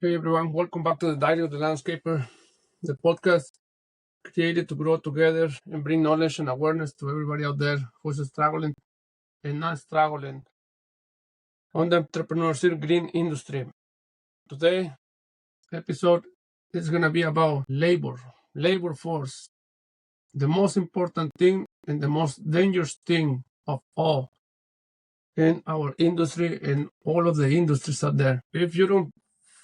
Hey everyone, welcome back to the Diary of the Landscaper, the podcast created to grow together and bring knowledge and awareness to everybody out there who's struggling and not struggling on the entrepreneurship green industry. Today episode is gonna be about labor force, the most important thing and the most dangerous thing of all in our industry and all of the industries out there. If you don't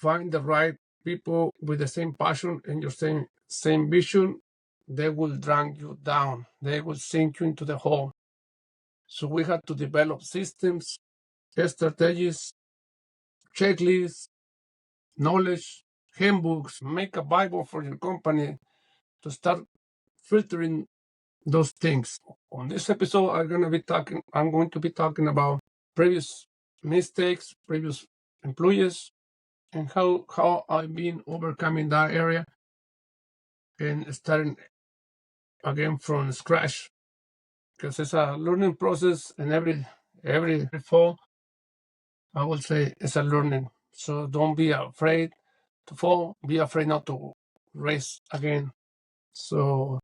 find the right people with the same passion and your same vision, they will drag you down. They will sink you into the hole. So we have to develop systems, strategies, checklists, knowledge, handbooks, make a Bible for your company to start filtering those things. On this episode, I'm going to be talking about previous mistakes, previous employees, and how I've been overcoming that area and starting again from scratch, because it's a learning process, and every fall I will say it's a learning. So don't be afraid to fall, be afraid not to raise again. So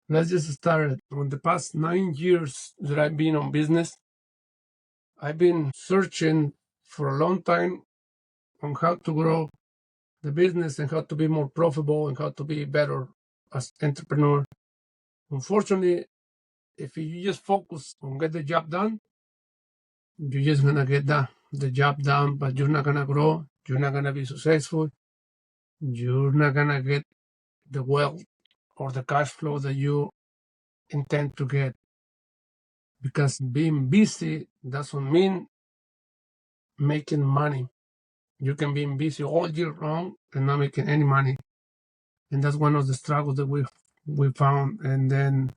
let's just start. On the past 9 years that I've been on business, I've been searching for a long time on how to grow the business and how to be more profitable and how to be better as entrepreneur. Unfortunately, if you just focus on get the job done, you're just gonna get the job done, but you're not gonna grow, you're not gonna be successful, you're not gonna get the wealth or the cash flow that you intend to get. Because being busy doesn't mean making money. You can be busy all year long and not making any money. And that's one of the struggles that we found. And then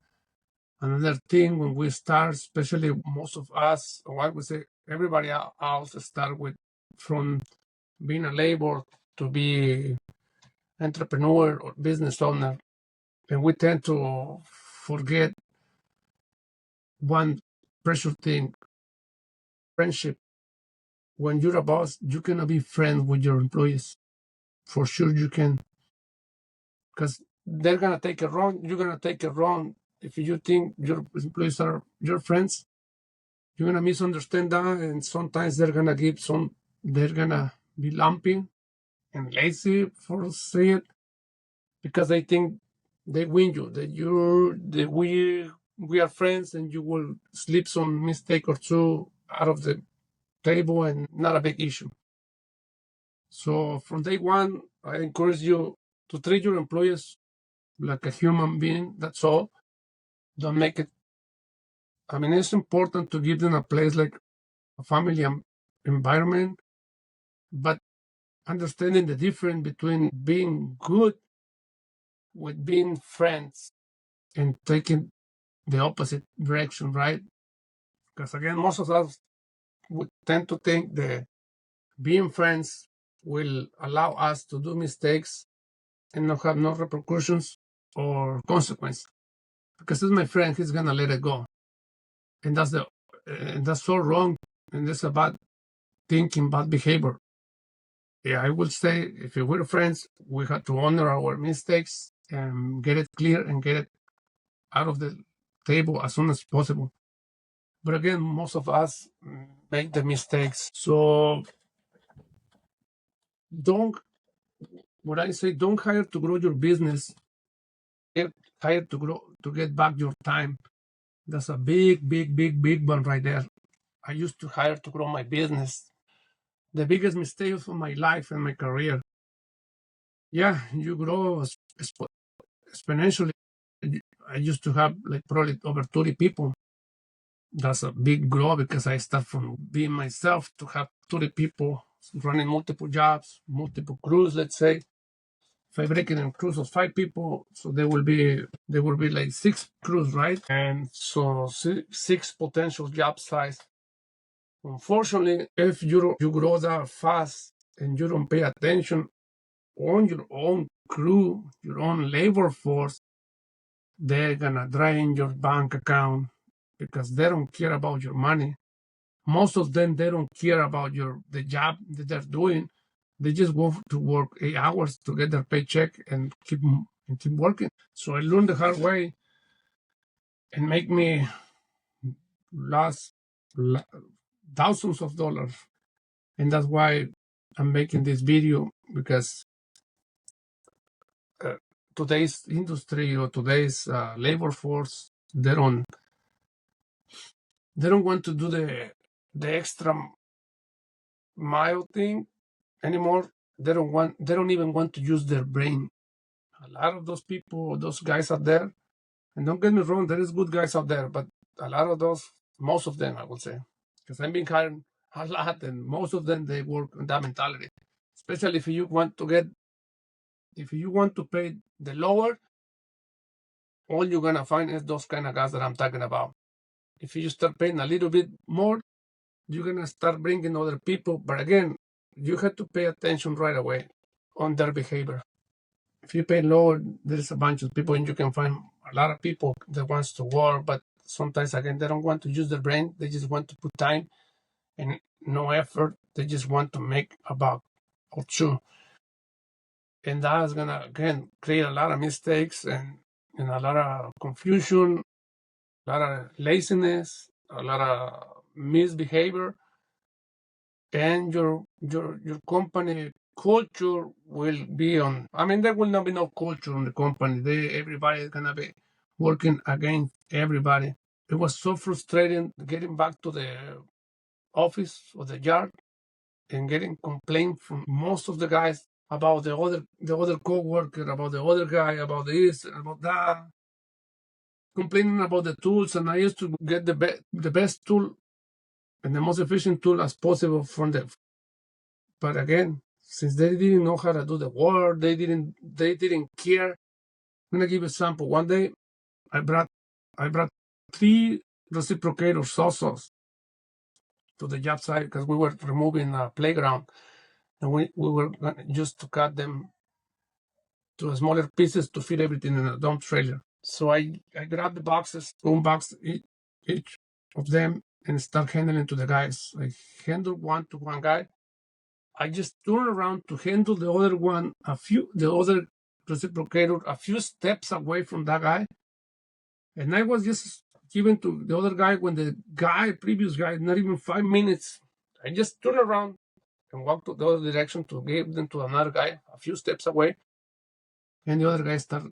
another thing, when we start, especially most of us, or I would say everybody else, start with from being a labor to be entrepreneur or business owner, and we tend to forget one precious thing: friendship. When you're a boss, you cannot be friends with your employees. For sure, you can, because they're gonna take it wrong. You're gonna take it wrong if you think your employees are your friends. You're gonna misunderstand that, and sometimes they're gonna be lumpy and lazy, for say it, because they think they win you, that we are friends, and you will slip some mistake or two out of the table and not a big issue. So from day one, I encourage you to treat your employees like a human being. That's all. Don't make it. I mean, it's important to give them a place like a family environment, but understanding the difference between being good with being friends and taking the opposite direction, right? Because again, most of us would tend to think that being friends will allow us to do mistakes and not have no repercussions or consequence. Because it's my friend, he's gonna let it go, and that's so wrong, and that's a bad thinking, bad behavior. Yeah, I would say if we're friends, we have to honor our mistakes and get it clear and get it out of the table as soon as possible. But again, most of us make the mistakes. So don't hire to grow your business. Hire to get back your time. That's a big one right there. I used to hire to grow my business. The biggest mistake of my life and my career. Yeah, you grow exponentially. I used to have like probably over 30 people. That's a big growth, because I start from being myself to have 30 people running multiple jobs, multiple crews, let's say. If I break it in crews of 5 people, so there will be like 6 crews, right? And so 6 potential job size. Unfortunately, if you grow that fast and you don't pay attention on your own crew, your own labor force, they're gonna drain your bank account, because they don't care about your money. Most of them, they don't care about the job that they're doing. They just go to work 8 hours to get their paycheck and keep working. So I learned the hard way and make me lose thousands of dollars. And that's why I'm making this video, because today's industry or today's labor force, they don't want to do the extra mile thing anymore. They don't even want to use their brain. A lot of those people, those guys out there, and don't get me wrong, there is good guys out there, but a lot of those, most of them, I would say, because I've been hiring a lot, and most of them, they work on that mentality. Especially if you want to pay the lower, all you're gonna find is those kind of guys that I'm talking about. If you start paying a little bit more, you're gonna start bringing other people. But again, you have to pay attention right away on their behavior. If you pay lower, there's a bunch of people, and you can find a lot of people that wants to work, but sometimes again they don't want to use their brain. They just want to put time and no effort. They just want to make a buck or two, and that's gonna again create a lot of mistakes and a lot of confusion, a lot of laziness, a lot of misbehavior, and your company culture will be on. I mean, there will not be no culture in the company. Everybody is gonna be working against everybody. It was so frustrating getting back to the office or the yard and getting complaints from most of the guys about the other coworker, about the other guy, about this, about that, complaining about the tools. And I used to get the best tool and the most efficient tool as possible from them. But again, since they didn't know how to do the work, they didn't care. I'm gonna give you an example. One day, I brought 3 reciprocator saws to the job site because we were removing a playground, and we were just to cut them to smaller pieces to fit everything in a dump trailer. So I grabbed the boxes, one box each of them, and start handling to the guys. I handle one to one guy. I just turn around to handle the other one, the other reciprocator, a few steps away from that guy. And I was just giving to the other guy when the previous guy, not even 5 minutes, I just turn around and walk to the other direction to give them to another guy, a few steps away. And the other guy start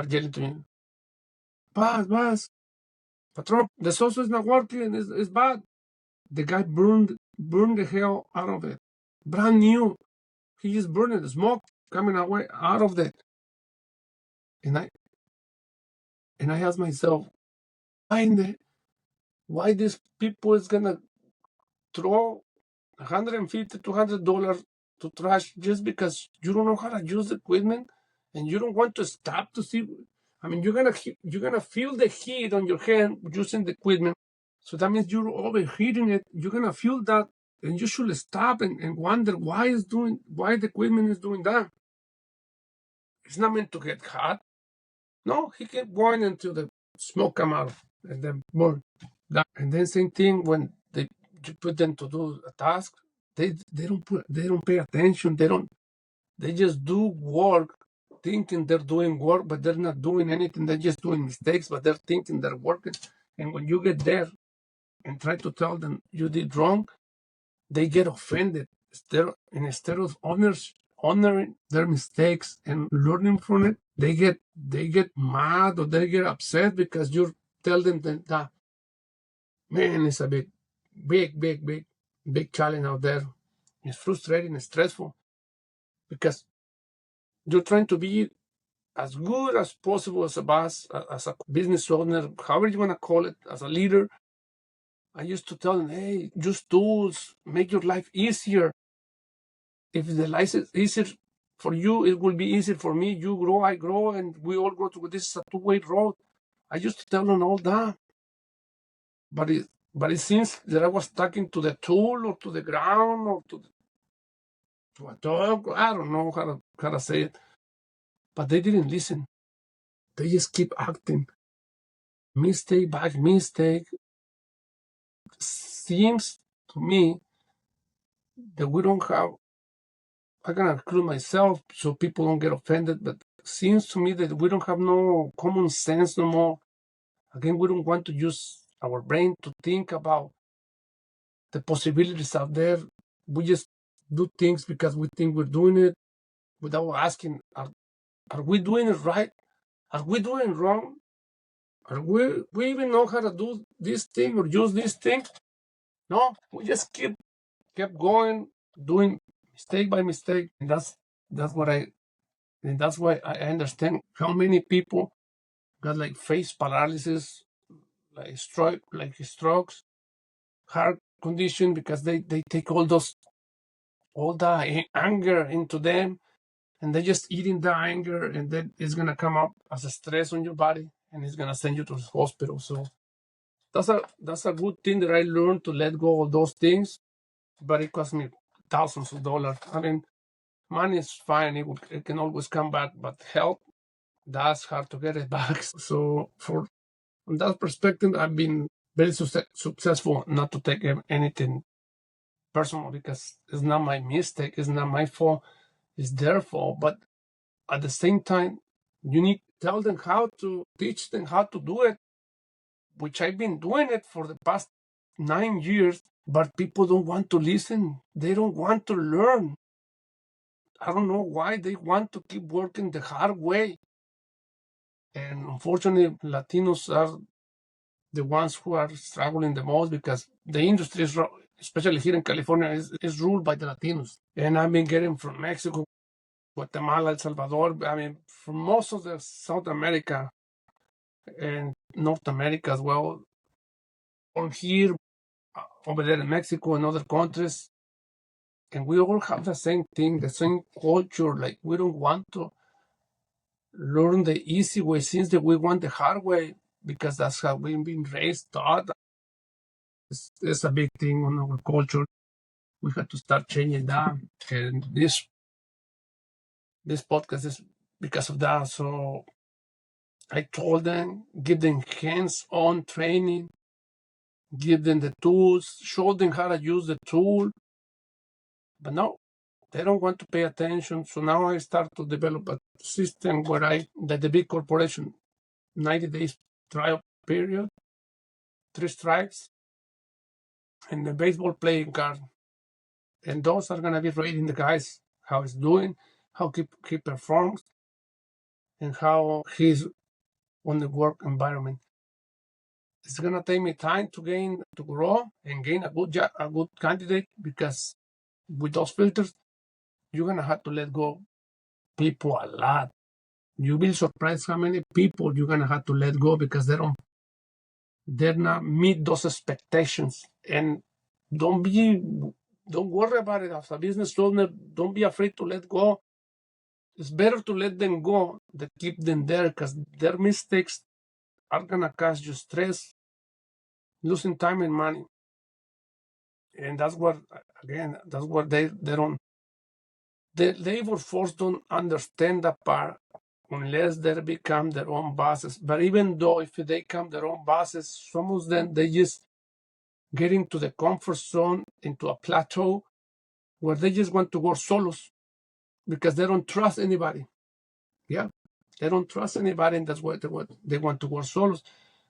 yelling to me, Boss, Patron, the sauce is not working, it's bad. The guy burned the hell out of it. Brand new. He just burned it, the smoke coming away out of it. And I asked myself, why these people is gonna throw $150, $200 to trash just because you don't know how to use the equipment and you don't want to stop to see. I mean, you're gonna feel the heat on your hand using the equipment, so that means you're overheating it. You're gonna feel that, and you should stop and wonder why the equipment is doing that. It's not meant to get hot. No, he kept going until the smoke come out and then burn. And then same thing when you put them to do a task, they don't pay attention. They just do work, thinking they're doing work, but they're not doing anything. They're just doing mistakes, but they're thinking they're working. And when you get there and try to tell them you did wrong, they get offended. Instead of honoring their mistakes and learning from it, they get mad or they get upset because you tell them that, man, it's a big challenge out there. It's frustrating and stressful because you're trying to be as good as possible as a boss, as a business owner, however you want to call it, as a leader. I used to tell them, hey, use tools, make your life easier. If the life is easier for you, it will be easier for me. You grow, I grow, and we all grow together. This is a two-way road. I used to tell them all that. But it seems that I was talking to the tool or to the ground or to a dog. I don't know how to say it. But they didn't listen. They just keep acting. Mistake by mistake. Seems to me that we don't have I'm gonna include myself so people don't get offended, but it seems to me that we don't have no common sense no more. Again, we don't want to use our brain to think about the possibilities out there. We just do things because we think we're doing it without asking, are we doing it right? Are we doing it wrong? Are we even know how to do this thing or use this thing? No, we just kept going, doing mistake by mistake. And that's what and that's why I understand how many people got like face paralysis, like strokes, heart condition, because they take all the anger into them, and they're just eating the anger, and then it's gonna come up as a stress on your body, and it's gonna send you to the hospital. So that's a good thing that I learned, to let go of those things, but it cost me thousands of dollars. I mean, money is fine; it can always come back, but health, that's hard to get it back. So from that perspective, I've been very successful not to take anything personal, because it's not my mistake, it's not my fault, it's their fault. But at the same time, you need to tell them how to, teach them how to do it, which I've been doing it for the past 9 years, but people don't want to listen. They don't want to learn. I don't know why they want to keep working the hard way. And unfortunately, Latinos are the ones who are struggling the most, because the industry is, especially here in California, is ruled by the Latinos. And I've been getting from Mexico, Guatemala, El Salvador, I mean, from most of the South America and North America as well, or here, over there in Mexico and other countries. And we all have the same thing, the same culture. Like, we don't want to learn the easy way, since that we want the hard way, because that's how we've been raised, taught. It's a big thing on our culture. We have to start changing that. And this podcast is because of that. So I told them, give them hands-on training, give them the tools, show them how to use the tool. But no, they don't want to pay attention. So now I start to develop a system where that the big corporation, 90 days trial period, 3 strikes, and the baseball playing card. And those are going to be rating the guys, how he's doing, how he performs, and how he's on the work environment. It's going to take me time to grow and gain a good candidate, because with those filters, you're going to have to let go people a lot. You'll be surprised how many people you're going to have to let go, because they're not meet those expectations. And don't worry about it. As a business owner, don't be afraid to let go. It's better to let them go than keep them there, because their mistakes are going to cause you stress, losing time and money. And that's what they don't, the labor force don't understand that part, unless they become their own bosses. But even though if they become their own bosses, some of them, they just get into the comfort zone, into a plateau where they just want to work solos, because they don't trust anybody. Yeah, they don't trust anybody, and that's why they want to work solos.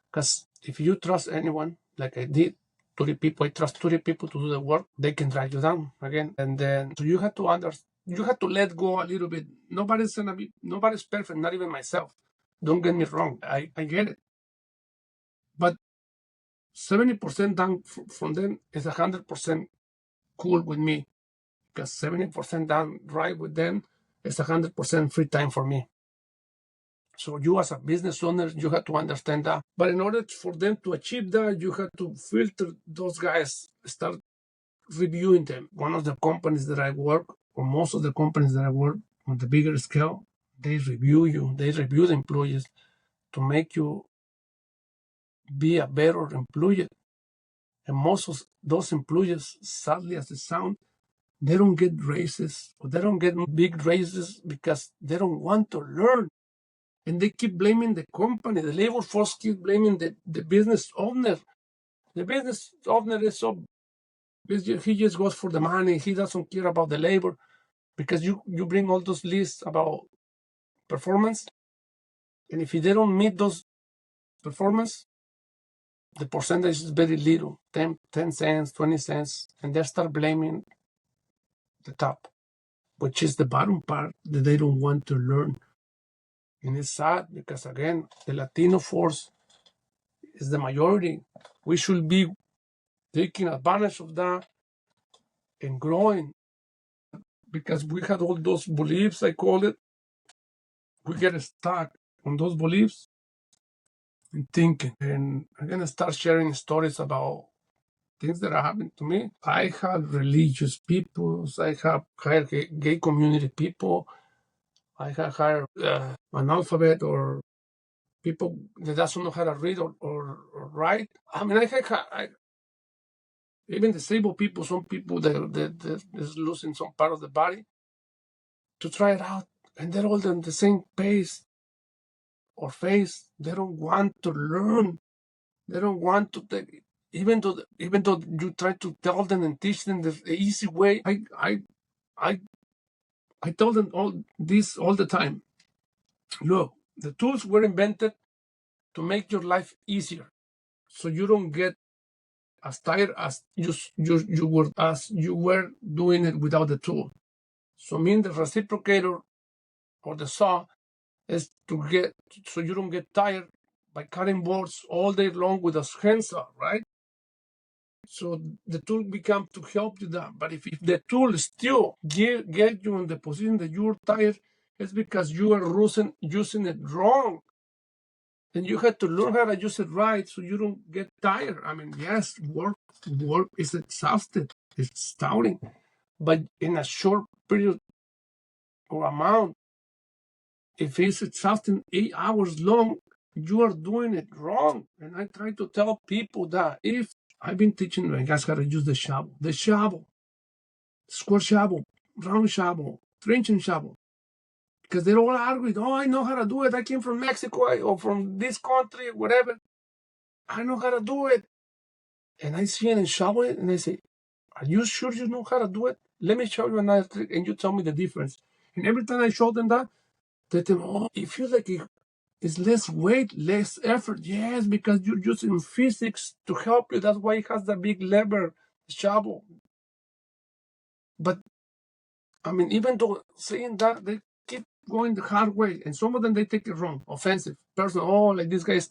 Because if you trust anyone, like I did, 30 people, I trust 30 people to do the work, they can drag you down again. And then, so you have to let go a little bit. Nobody's perfect, not even myself. Don't get me wrong, I get it. But 70% down from them is 100% cool with me, because 70% down right with them is 100% free time for me. So you, as a business owner, you have to understand that. But in order for them to achieve that, you have to filter those guys, start reviewing them. One of the companies that I work, or most of the companies that I work on the bigger scale, they review you. They review the employees to make you be a better employee. And most of those employees, sadly as it sounds, they don't get raises, or they don't get big raises, because they don't want to learn. And they keep blaming the company. The labor force keeps blaming the business owner. The business owner is he just goes for the money. He doesn't care about the labor. because you bring all those lists about performance, and if they don't meet those performance, the percentage is very little, 10 cents, 20 cents, and they start blaming the top, which is the bottom part that they don't want to learn. And it's sad because, again, the Latino force is the majority. We should be taking advantage of that and growing, because we had all those beliefs, I call it. We get stuck on those beliefs and thinking. And I'm going to start sharing stories about things that are happening to me. I have religious people, I have hired gay community people, I have hired analphabet or people that doesn't know how to read or write. I mean, I even disabled people, some people that is losing some part of the body, to try it out, and they're all in the same pace or phase. They don't want to learn. They don't want to take, even though you try to tell them and teach them the easy way. I tell them all this all the time. Look, the tools were invented to make your life easier, so you don't get as tired as you were doing it without the tool. So mean the reciprocator or the saw is so you don't get tired by cutting boards all day long with a handsaw, right? So the tool becomes to help you that. But if the tool still get you in the position that you're tired, it's because you are using it wrong. And you have to learn how to use it right so you don't get tired. I mean, yes, work is exhausted, it's tiring, but in a short period or amount, if it's exhausting 8 hours long, you are doing it wrong. And I try to tell people that if I've been teaching my guys how to use the shovel, square shovel, round shovel, trenching shovel, because they're all arguing, oh, I know how to do it. I came from Mexico or from this country, whatever. I know how to do it. And I see it and shovel it, and I say, are you sure you know how to do it? Let me show you another trick, and you tell me the difference. And every time I show them that, they tell me, oh, it feels like it's less weight, less effort. Yes, because you're using physics to help you. That's why it has the big lever, shovel. But, I mean, even though saying that, they keep going the hard way. And some of them, they take it wrong, offensive, personal. Oh, like this guy is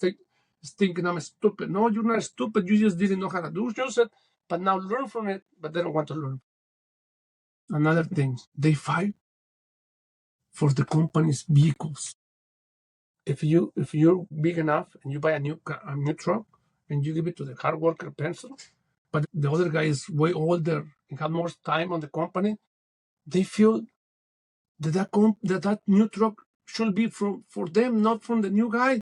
thinking I'm stupid. No, you're not stupid. You just didn't know how to use it. But now learn from it, but they don't want to learn. Another thing, they fight for the company's vehicles. If you're big enough and you buy a new truck and you give it to the hard worker person, but the other guy is way older and have more time on the company, they feel that new truck should be for them, not from the new guy.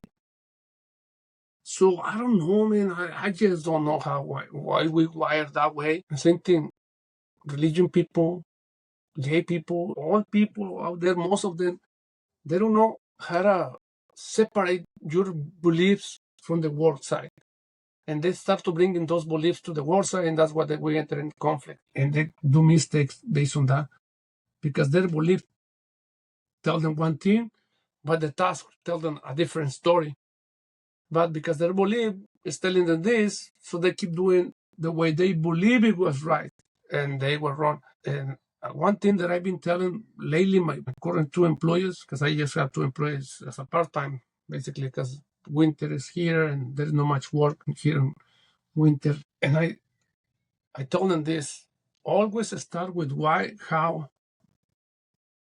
So I don't know, man. I just don't know why we wired that way. The same thing, religion people, gay people, all people out there, most of them, they don't know how to separate your beliefs from the work side. And they start to bring in those beliefs to the work side, and that's why we enter in conflict. And they do mistakes based on that, because their belief tell them one thing, but the task tell them a different story. But because their belief is telling them this, so they keep doing the way they believe it was right, and they were wrong. And one thing that I've been telling lately, my current 2 employees, because I just have 2 employees as a part-time, basically, because winter is here and there's not much work here in winter. And I told them this: always start with why, how,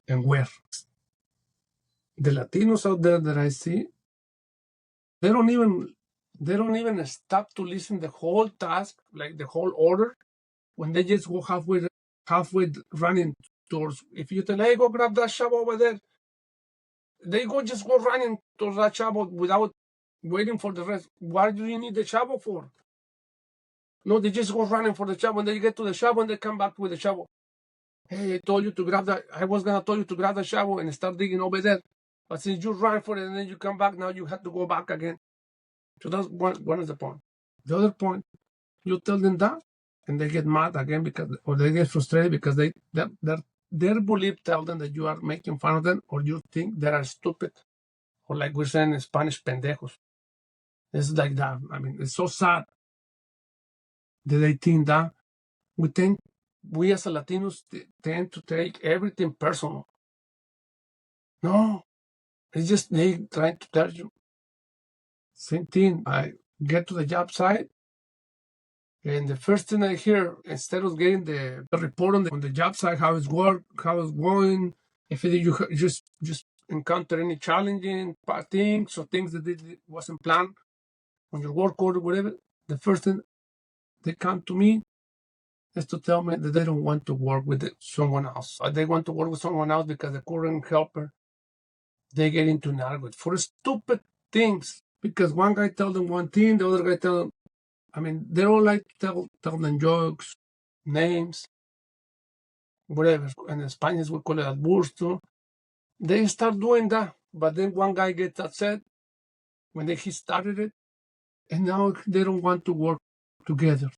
and where. The Latinos out there that I see, they don't even stop to listen the whole task, like the whole order, when they just go halfway running towards. If you tell, hey, go grab that shovel over there, they just go running towards that shovel without waiting for the rest. Why do you need the shovel for? No, they just go running for the shovel, and they get to the shovel and they come back with the shovel. Hey, I told you to grab that. I was gonna tell you to grab the shovel and start digging over there, but since you ran for it and then you come back, now you have to go back again. So that's one is the point. The other point, you tell them that, and they get mad again or they get frustrated because they're their belief tell them that you are making fun of them or you think they are stupid. Or like we're saying in Spanish, pendejos. It's like that. I mean, it's so sad that they think that we as Latinos tend to take everything personal. No, it's just they trying to tell you. Same thing. I get to the job site, and the first thing I hear, instead of getting the report on the job site, how it's going, if you just encounter any challenging things or things that wasn't planned on your work order, whatever, the first thing they come to me is to tell me that they don't want to work with someone else. They want to work with someone else because the current helper, they get into an argument for stupid things. Because one guy tells them one thing, the other guy tells them, I mean, they don't like to tell them jokes, names, whatever. In Spanish, we call it albursto. They start doing that, but then one guy gets upset when he started it, and now they don't want to work together.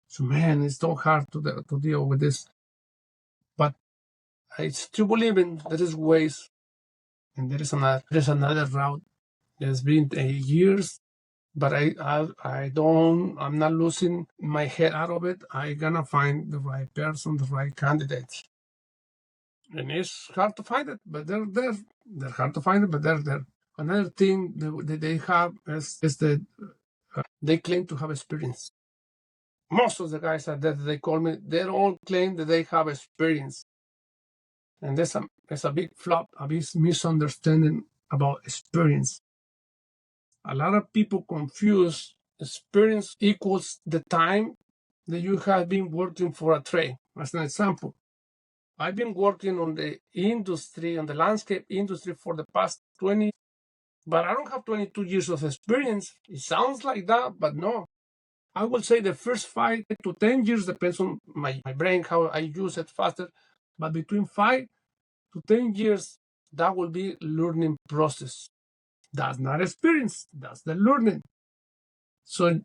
So, man, it's so hard to deal with this. But I still believe in there is ways, and there is another route. There's been years, but I'm not losing my head out of it. I gonna find the right person, the right candidate. And it's hard to find it, but they're there. They're hard to find it, but they're there. Another thing that they have is that they claim to have experience. Most of the guys that they call me, they all claim that they have experience. And there's a big flop, a big misunderstanding about experience. A lot of people confuse experience equals the time that you have been working for a trade. As an example, I've been working on the industry, on the landscape industry for the past 20, but I don't have 22 years of experience. It sounds like that, but no. I will say the first 5 to 10 years depends on my brain, how I use it faster, but between 5 to 10 years, that will be learning process. That's not experience, that's the learning. So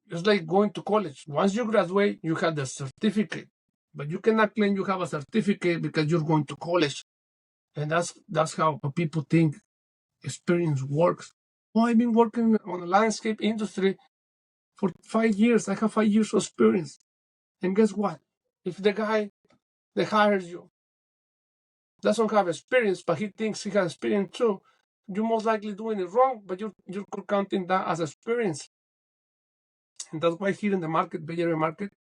it's like going to college. Once you graduate, you have the certificate, but you cannot claim you have a certificate because you're going to college. And that's how people think experience works. Oh, I've been working on the landscape industry for 5 years. I have 5 years of experience. And guess what? If the guy that hires you doesn't have experience, but he thinks he has experience too, you're most likely doing it wrong, but you're counting that as experience. And that's why here in the market, Bay Area market,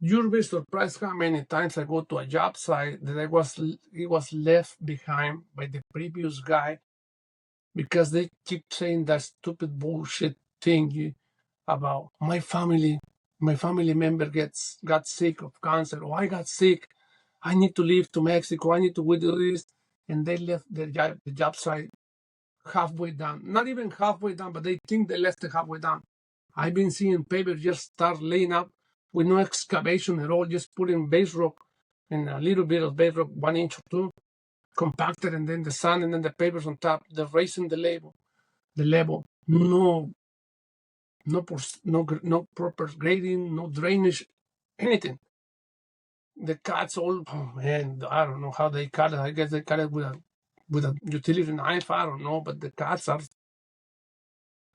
you'll be surprised how many times I go to a job site that it was left behind by the previous guy because they keep saying that stupid bullshit thing about my family member got sick of cancer, or I got sick, I need to leave to Mexico, I need to do this, and they left the job site halfway down. Not even halfway down, but they think they left it halfway down. I've been seeing papers just start laying up with no excavation at all, just putting base rock and a little bit of base rock, 1 inch or 2, compacted, and then the sand, and then the papers on top. They're raising the level. No proper grading, no drainage, anything. The cuts all, oh man, I don't know how they cut it. I guess they cut it with a utility knife. I don't know, but the cuts are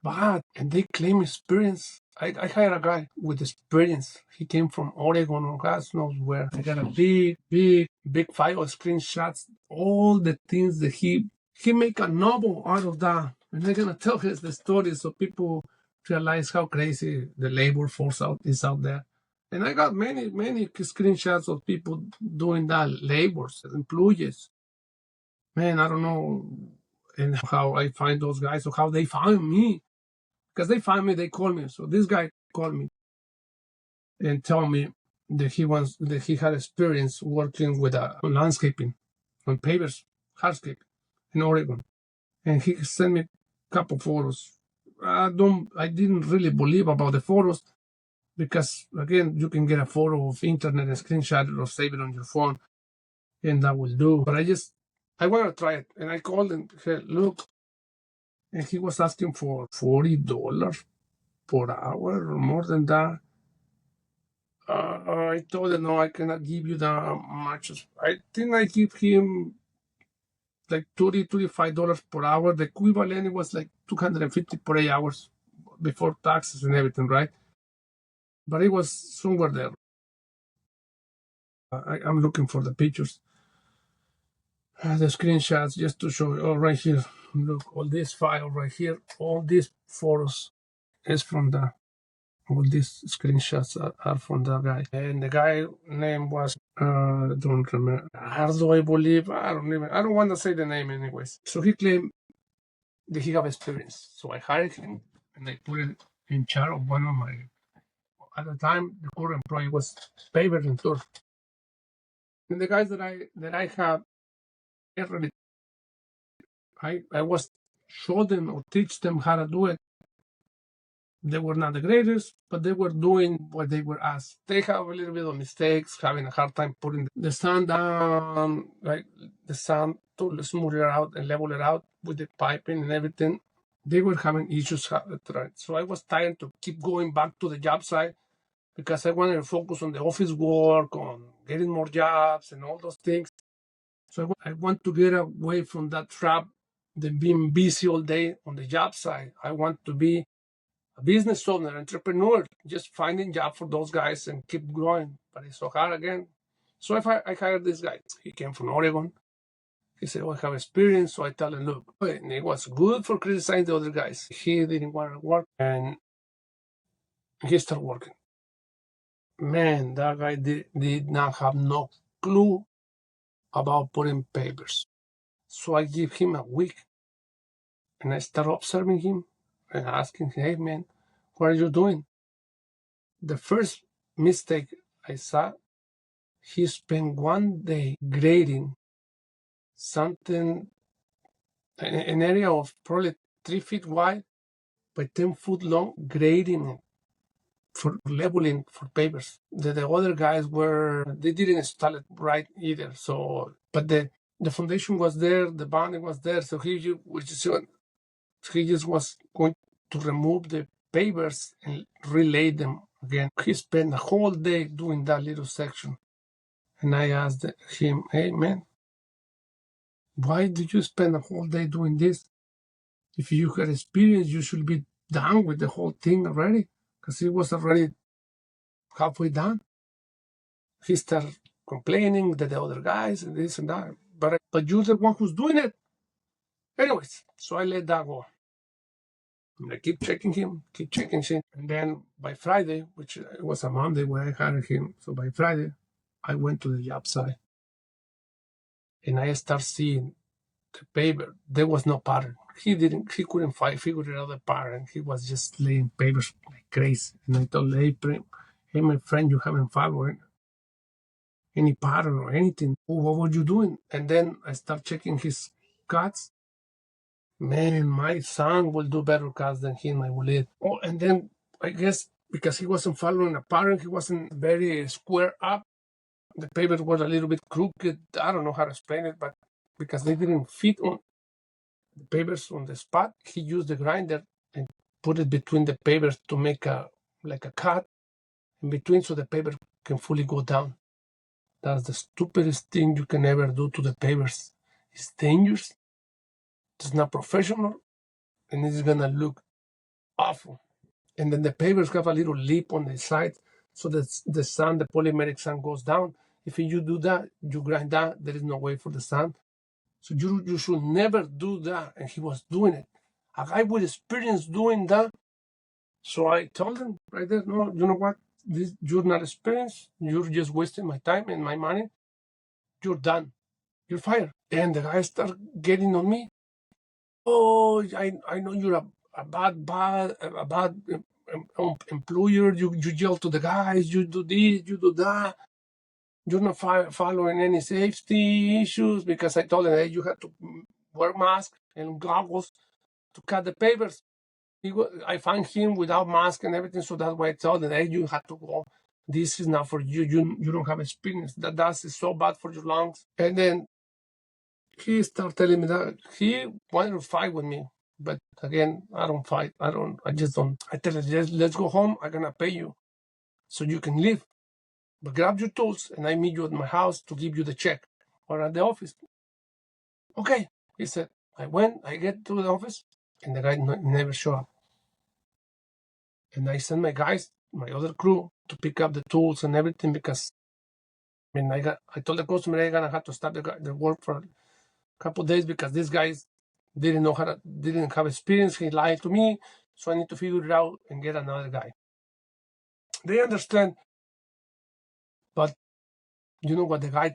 bad, and they claim experience. I hired a guy with experience. He came from Oregon or God knows where. I got a big file of screenshots, all the things that he make a novel out of that. And they're gonna tell us the story so people realize how crazy the labor force is out there. And I got many screenshots of people doing that, labors, employees. Man, I don't know and how I find those guys or how they found me. Because they find me, they call me. So this guy called me and told me that he had experience working with landscaping on pavers, hardscape in Oregon. And he sent me a couple photos. I didn't really believe about the photos because again, you can get a photo of internet and screenshot it or save it on your phone, and that will do. But I want to try it, and I called and said, look, and he was asking for $40 per hour or more than that. I told him, no, I cannot give you that much. I think I give him like $30-$35 per hour. The equivalent was like 250 per 8 hours before taxes and everything, right? But it was somewhere there. I'm looking for the pictures, the screenshots, just to show you. Oh, right here. Look, all this file right here, all these photos is from the. All these screenshots are from that guy, and the guy name was don't remember. Ardo, I believe. I don't want to say the name anyways. So he claimed that he have experience. So I hired him and I put him in charge of one of my. At the time, the current employee was paper and turf. And the guys that I have, I was show them or teach them how to do it. They were not the greatest, but they were doing what they were asked. They have a little bit of mistakes, having a hard time putting the sand down, like the sand to smooth it out and level it out with the piping and everything. They were having issues. So I was tired to keep going back to the job site because I wanted to focus on the office work, on getting more jobs and all those things. So I want to get away from that trap, than being busy all day on the job site. I want to be a business owner, entrepreneur, just finding job for those guys and keep growing. But it's so hard again. So if I hired this guy, he came from Oregon. He said, I have experience. So I tell him, look, and it was good for criticizing the other guys. He didn't want to work and he started working. Man, that guy did not have no clue about putting papers. So I give him a week and I start observing him and asking, hey man, what are you doing? The first mistake I saw, he spent one day grading something, an area of probably 3 feet wide by 10 foot long, grading it for leveling for papers. The other guys they didn't install it right either. So, but the foundation was there, the bonding was there. So he just was going to remove the papers and relay them again. He spent a whole day doing that little section. And I asked him, hey man, why did you spend a whole day doing this? If you had experience, you should be done with the whole thing already, because he was already halfway done. He started complaining that the other guys and this and that, but you're the one who's doing it. Anyways, so I let that go. And I keep checking him. And then by Friday, which was a Monday when I hired him, so by Friday, I went to the job site. And I start seeing the paper. There was no pattern. He couldn't figure out the pattern. He was just laying papers like crazy. And I told him, hey, my friend, you haven't followed any pattern or anything. What were you doing? And then I start checking his cuts. Man, my son will do better cuts than him, I believe. Oh, and then I guess because he wasn't following a pattern, he wasn't very square up. The papers were a little bit crooked. I don't know how to explain it, but because they didn't fit on the papers on the spot, he used the grinder and put it between the papers to make a cut in between so the paper can fully go down. That's the stupidest thing you can ever do to the papers. It's dangerous. It's not professional, and it's gonna look awful. And then the papers have a little lip on the side, so that the sand, the polymeric sand, goes down. If you do that, you grind that. There is no way for the sand. So you should never do that. And he was doing it. A guy with experience doing that. So I told him right there, no, you know what? You're not experienced. You're just wasting my time and my money. You're done. You're fired. And the guy started getting on me. Oh, I know you're a bad employer. You yell to the guys. You do this. You do that. You're not following any safety issues, because I told him, hey, you have to wear mask and goggles to cut the papers. I find him without mask and everything, so that's why I told him, hey, you have to go. This is not for you. You don't have experience. That dust is so bad for your lungs. And then he started telling me that he wanted to fight with me. But again, I don't fight. I just don't. I tell him, let's go home. I'm going to pay you so you can leave. but grab your tools and I meet you at my house to give you the check or at the office. Okay, he said. I get to the office, and the guy never showed up. And I sent my guys, my other crew, to pick up the tools and everything because I told the customer I'm gonna have to stop the work for a couple of days because these guys didn't have experience. He lied to me, so I need to figure it out and get another guy. They understand, but you know what the guy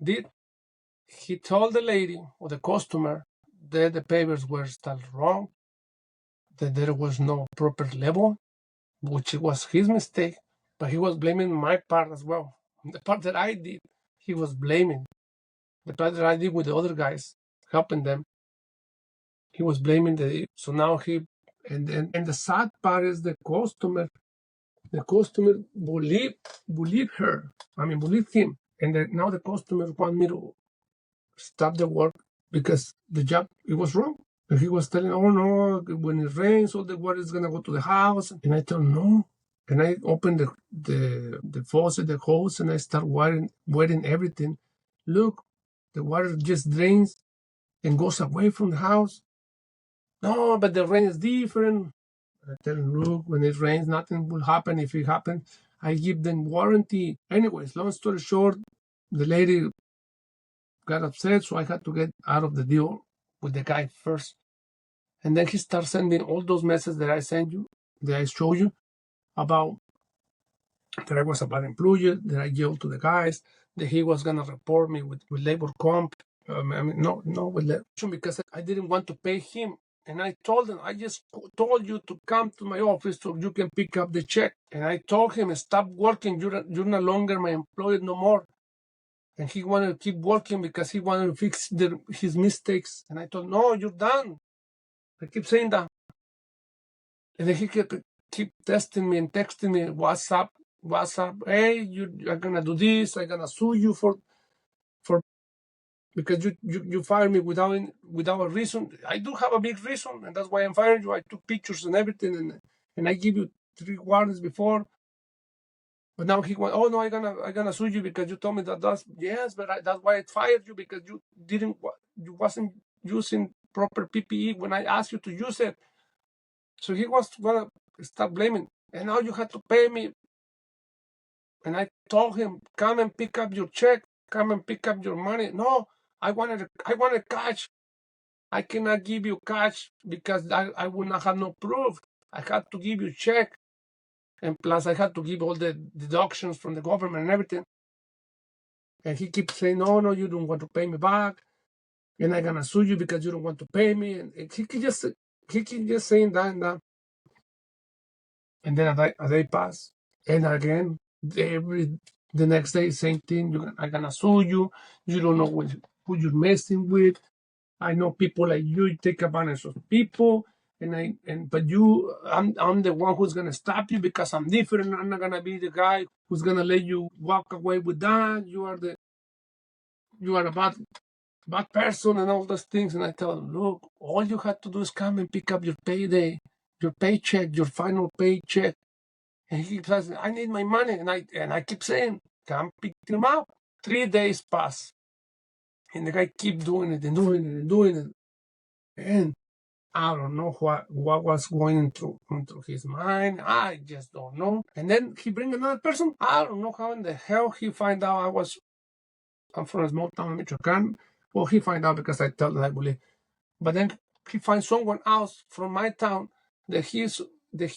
did? He told the lady or the customer that the papers were still wrong, that there was no proper label, which was his mistake, but he was blaming my part as well. The part that I did, he was blaming. The part that I did with the other guys, helping them, he was blaming so now and the sad part is the customer believed him. And now the customer want me to stop the work because the job, it was wrong. And he was telling, oh no, when it rains, all the water is going to go to the house. And I told him, no. And I opened the faucet, the hose, and I start wetting everything. Look, the water just drains and goes away from the house. No, but the rain is different. I tell him, look, when it rains, nothing will happen. If it happens, I give them warranty. Anyways, long story short, the lady got upset, so I had to get out of the deal with the guy first. And then he started sending all those messages that I showed you about that I was a bad employee, that I yelled to the guys, that he was going to report me with labor comp. Because I didn't want to pay him. And I told him, I just told you to come to my office so you can pick up the check. And I told him, stop working. You're no longer my employee no more. And he wanted to keep working because he wanted to fix his mistakes. And I told him, no, you're done. I keep saying that. And then he keep testing me and texting me, WhatsApp. Hey, you are going to do this. I'm going to sue you for because you fired me without a reason. I do have a big reason, and that's why I'm firing you. I took pictures and everything, and I give you 3 warnings before. But now he went, oh no, I'm gonna sue you because you told me that. That's why I fired you, because you wasn't using proper PPE when I asked you to use it. So he was gonna start blaming, and now you had to pay me. And I told him, come and pick up your check, come and pick up your money. No, I wanted cash. I cannot give you cash because I would not have no proof. I had to give you check. And plus I had to give all the deductions from the government and everything. And he keeps saying, no, you don't want to pay me back. And I'm going to sue you because you don't want to pay me. And he keeps just saying that and that. And then a day passed. And again, the next day, same thing. I'm going to sue you. You don't know who you're messing with. I know people like you take advantage of people. But I'm the one who's gonna stop you because I'm different. I'm not gonna be the guy who's gonna let you walk away with that. You are a bad person and all those things. And I tell them, look, all you have to do is come and pick up your payday, your paycheck, your final paycheck. And he says, I need my money, and I keep saying, come pick them up. 3 days pass, and the guy keep doing it and doing it and doing it, and I don't know what was going through his mind. I just don't know. And then he bring another person. I don't know how in the hell he find out I'm from a small town in Michoacan. Well, he find out because I tell him, I believe. But then he finds someone else from my town that he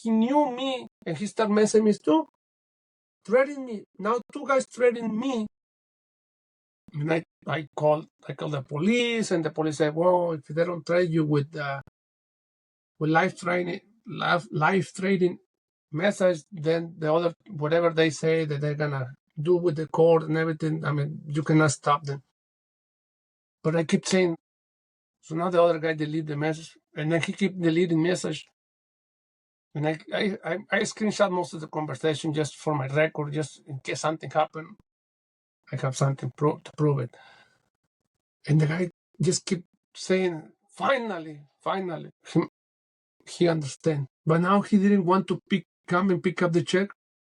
knew me, and he start messing me too, threatening me. Now 2 guys threatening me. And I call the police, and the police say, well, if they don't threaten you with life trading message, then the other, whatever they say that they're gonna do with the court and everything, I mean, you cannot stop them. But I keep saying, so now the other guy delete the message, and then he keep deleting message. And I screenshot most of the conversation just for my record, just in case something happened, I have something to prove it. And the guy just keep saying, finally, he understand. But now he didn't want to come and pick up the check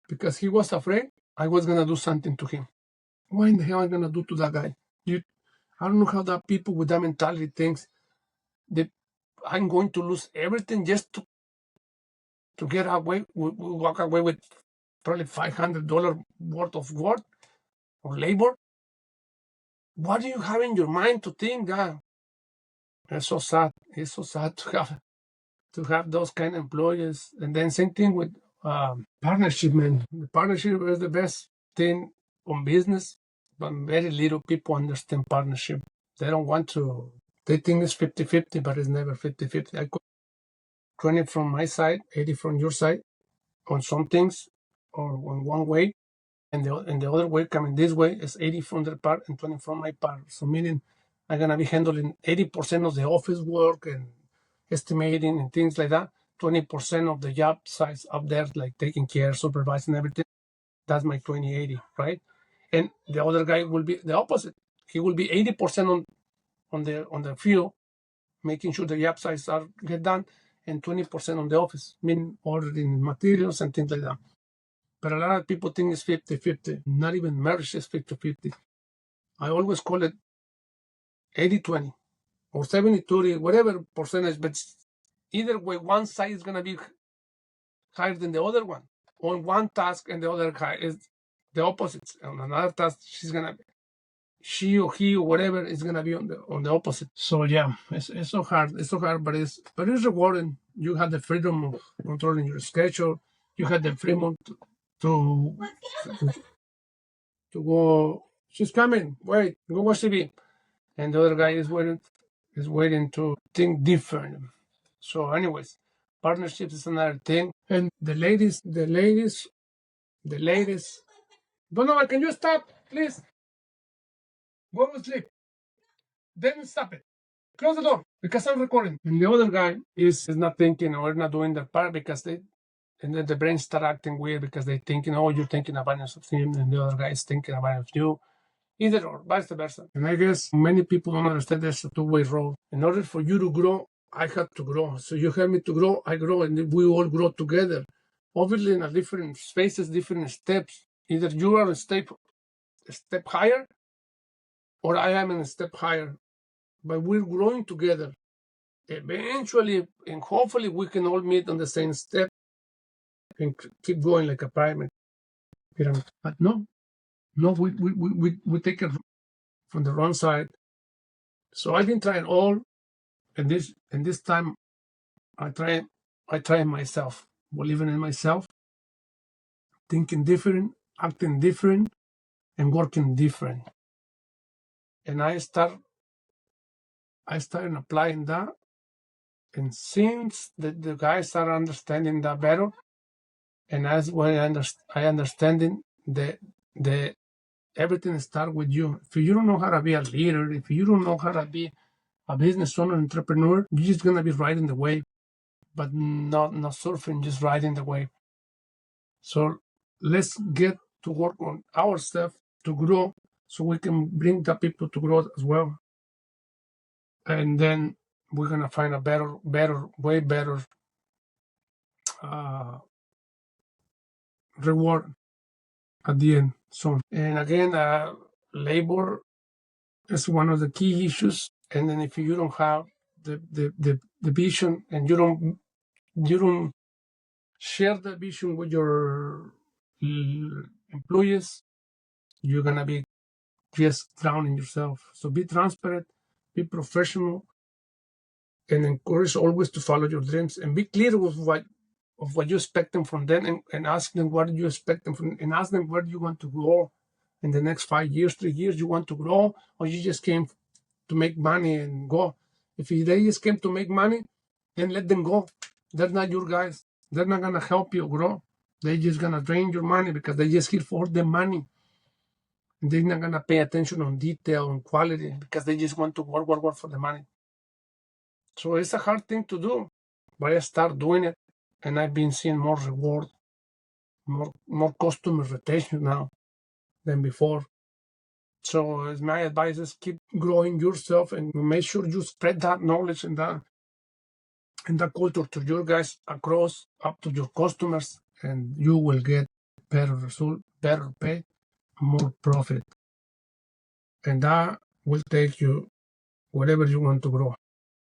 because he was afraid I was gonna do something to him. What in the hell am I gonna do to that guy? I don't know how that people with that mentality thinks that I'm going to lose everything just to get away, walk away with probably $500 worth of work or labor. What do you have in your mind to think that? It's so sad. It's so sad to have those kind of employees. And then same thing with partnership, man. The partnership is the best thing on business, but very little people understand partnership. They don't want to. They think it's 50-50, but it's never 50-50. I could 20 from my side, 80 from your side on some things or on one way, and the other way coming this way is 80 from their part and 20 from my part. So meaning I'm gonna be handling 80% of the office work and estimating and things like that. 20% of the job size up there, like taking care, supervising everything. That's my 20-80, right? And the other guy will be the opposite. He will be 80% on the field, making sure the job sites are get done, and 20% on the office, meaning ordering materials and things like that. But a lot of people think it's 50-50. Not even marriage is 50-50. I always call it 80-20 or 70-30, whatever percentage, but either way, one side is going to be higher than the other one on one task, and the other guy is the opposite. On another task, she or he or whatever is gonna be on the opposite. So yeah, it's so hard. It's so hard, but it's rewarding. You have the freedom of controlling your schedule. You have the freedom to go. She's coming. Wait, go watch TV. And the other guy is waiting to think different. So, anyways, partnerships is another thing. And the ladies. Donovan, can you stop, please? Go to sleep. Then stop it. Close the door because I'm recording. And the other guy is not thinking or not doing their part because and then the brain start acting weird because they thinking, oh, you're thinking advantage of him, and the other guy is thinking advantage of you. Either or, vice versa. And I guess many people don't understand there's a two-way road. In order for you to grow, I have to grow. So you help me to grow, I grow, and we all grow together. Obviously, in a different spaces, different steps. Either you are a step higher, or I am in a step higher. But we're growing together. Eventually, and hopefully, we can all meet on the same step and keep going like a pyramid. But no, we take it from the wrong side. So I've been trying all, and this time I try myself, believing in myself, thinking different, acting different, and working different. And I started applying that, and since the guys are understanding that better, and as when I understanding the everything starts with you. If you don't know how to be a leader, if you don't know how to be a business owner, entrepreneur, you're just gonna be riding the wave, but not surfing, just riding the wave. So let's get to work on our stuff to grow, so we can bring the people to grow as well. And then we're gonna find a way better reward at the end. So, and again, labor is one of the key issues. And then if you don't have the vision, and you don't share the vision with your employees, you're gonna be just drowning yourself. So be transparent, be professional, and encourage always to follow your dreams, and be clear with what you expect them from them, and ask them what you expect them from, and ask them where you want to grow in the next 5 years, 3 years. You want to grow, or you just came to make money and go? If they just came to make money, then let them go. They're not your guys. They're not gonna help you grow. They're just gonna drain your money because they're just here for the money. And they're not gonna pay attention on detail and quality because they just want to work for the money. So it's a hard thing to do, but I start doing it, and I've been seeing more reward, more customer retention now than before. So as my advice is, keep growing yourself and make sure you spread that knowledge and that culture to your guys across, up to your customers, and you will get better result, better pay, more profit. And that will take you wherever you want to grow.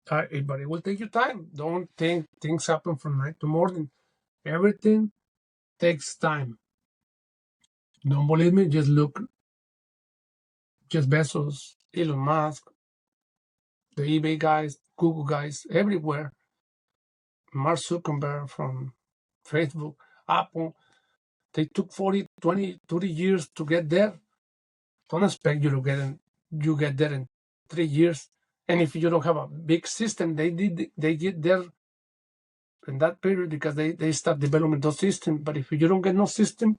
But it will take you time. Don't think things happen from night to morning. Everything takes time. Don't believe me? Just look. Jeff Bezos, Elon Musk, the eBay guys, Google guys, everywhere. Mark Zuckerberg from Facebook, Apple. They took 40, 20, 30 years to get there. Don't expect you get there in 3 years. And if you don't have a big system, they get there in that period because they start developing those systems. But if you don't get no system,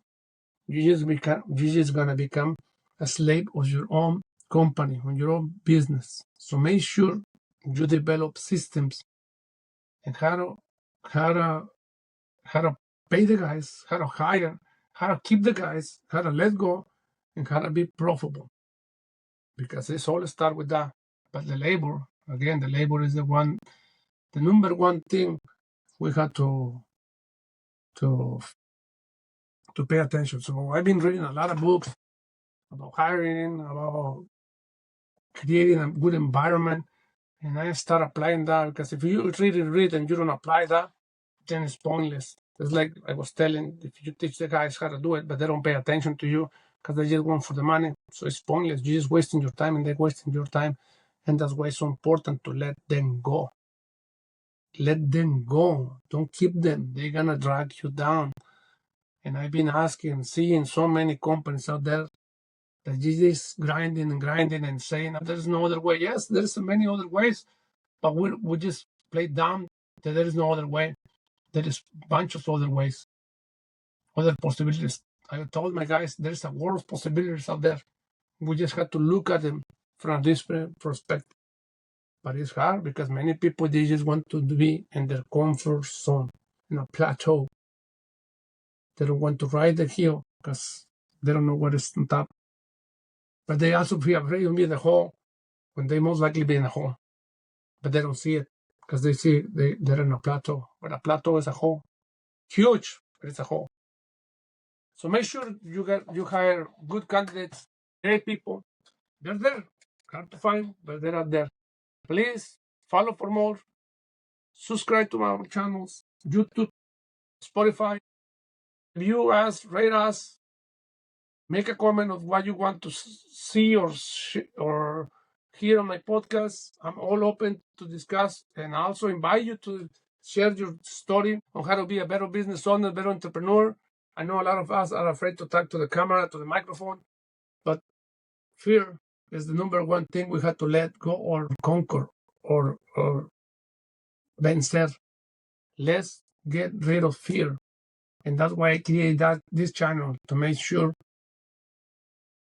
you're just gonna become a slave of your own company, on your own business. So make sure you develop systems and how to pay the guys, how to hire, how to keep the guys, how to let go, and how to be profitable. Because it's all start with that. But the labor is the number one thing we have to pay attention. So I've been reading a lot of books about hiring, about creating a good environment, and I start applying that because if you really read and you don't apply that, then it's pointless. It's like I was telling, if you teach the guys how to do it, but they don't pay attention to you because they just want for the money, so it's pointless. You're just wasting your time, and they're wasting your time, and that's why it's so important to let them go. Let them go. Don't keep them. They're gonna drag you down. And I've been seeing so many companies out there that you're just grinding and saying there's no other way. Yes, there's so many other ways, but we just play dumb that there is no other way. There is a bunch of other ways, other possibilities. I told my guys there's a world of possibilities out there. We just have to look at them from a different perspective. But it's hard because many people, they just want to be in their comfort zone, in a plateau. They don't want to ride the hill because they don't know what is on top. But they also feel afraid of being in the hole when they most likely be in a hole. But they don't see it because they see they're in a plateau. But a plateau is a hole. Huge, but it's a hole. So make sure you hire good candidates, great people. They're there. Hard to find, but they're out there. Please follow for more. Subscribe to our channels, YouTube, Spotify. View us, rate us, make a comment of what you want to see or hear on my podcast. I'm all open to discuss, and I also invite you to share your story on how to be a better business owner, better entrepreneur. I know a lot of us are afraid to talk to the camera, to the microphone, but fear is the number one thing we have to let go or conquer or vencer. Let's get rid of fear. And that's why I created this channel, to make sure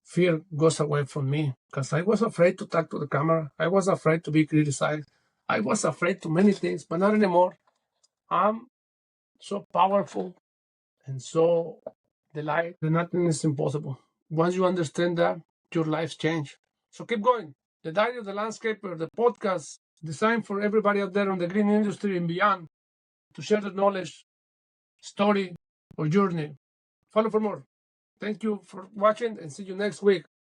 fear goes away from me. Because I was afraid to talk to the camera. I was afraid to be criticized. I was afraid to many things, but not anymore. I'm so powerful and so delighted that nothing is impossible. Once you understand that, your lives change. So keep going. The Diary of the Landscaper, the podcast designed for everybody out there on the green industry and beyond to share the knowledge, story, or journey. Follow for more. Thank you for watching and see you next week.